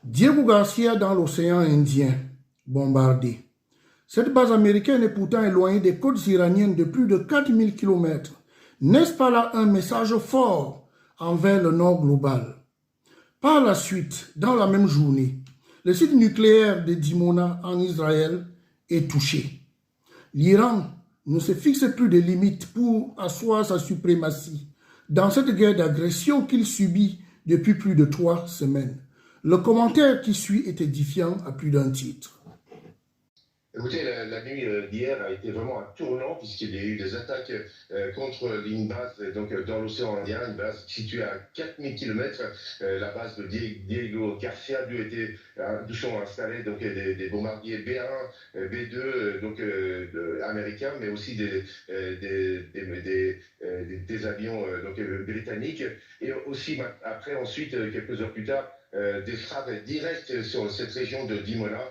Diego Garcia dans l'océan Indien, bombardé. Cette base américaine est pourtant éloignée des côtes iraniennes de plus de 4000 km. N'est-ce pas là un message fort envers le Nord global? Par la suite, dans la même journée, le site nucléaire de Dimona en Israël est touché. L'Iran ne se fixe plus de limites pour asseoir sa suprématie dans cette guerre d'agression qu'il subit depuis plus de 3 semaines. Le commentaire qui suit est édifiant à plus d'un titre. Écoutez, la nuit d'hier a été vraiment un tournant puisqu'il y a eu des attaques contre une base donc, dans l'océan Indien, une base située à 4000 km, la base de Diego Garcia, d'où sont installés donc, des bombardiers B1, B2 donc, américains, mais aussi des avions donc, britanniques. Et aussi, après, ensuite, quelques heures plus tard, des frappes directes sur cette région de Dimona.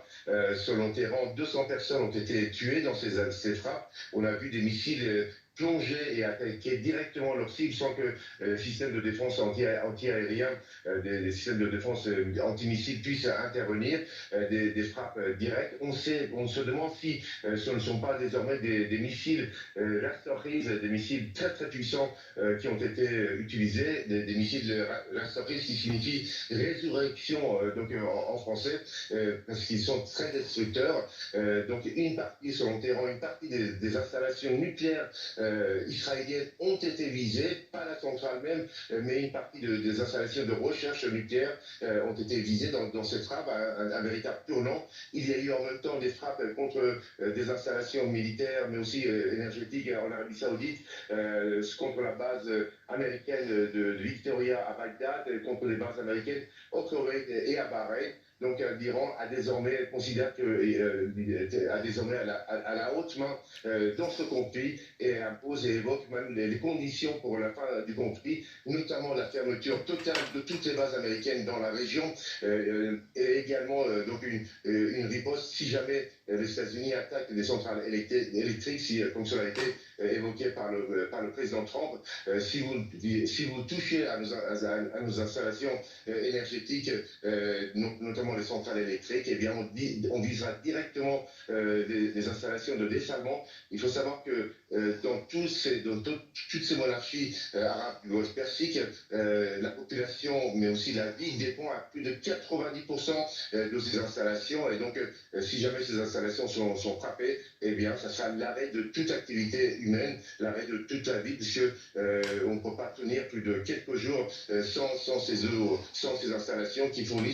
Selon Téhéran, 200 personnes ont été tuées dans ces frappes. On a vu des missiles plonger et attaquer directement leur cible sans que le système de défense anti-aérien, des systèmes de défense anti-missiles puissent intervenir, des frappes directes. On se demande si ce ne sont pas désormais des missiles Rastoris, des missiles très très puissants qui ont été utilisés, des missiles Rastoris qui signifie résurrection donc en français, parce qu'ils sont très destructeurs. Donc une partie, selon Téhéran, une partie des installations nucléaires israéliennes ont été visées, pas la centrale même, mais une partie des installations de recherche nucléaire ont été visées dans cette frappe, un véritable tournant. Il y a eu en même temps des frappes contre des installations militaires, mais aussi énergétiques en Arabie Saoudite, contre la base américaine de Victoria à Bagdad, contre les bases américaines au Koweït et à Bahreïn. Donc l'Iran a désormais considère que a désormais à la haute main dans ce conflit et impose et évoque même les conditions pour la fin du conflit, notamment la fermeture totale de toutes les bases américaines dans la région et également donc une riposte si jamais les États-Unis attaquent des centrales électriques, comme cela a été évoqué par le président Trump. Si vous touchez à nos installations énergétiques, notamment les centrales électriques, eh bien on visera directement des installations de dessalement. Il faut savoir que dans toutes ces monarchies arabes du Golfe Persique, la population, mais aussi la vie, dépend à plus de 90% de ces installations. Et donc, si jamais ces installations sont frappées, eh bien, ça sera l'arrêt de toute activité humaine, l'arrêt de toute la vie, puisque on ne peut pas tenir plus de quelques jours sans ces installations qui fournissent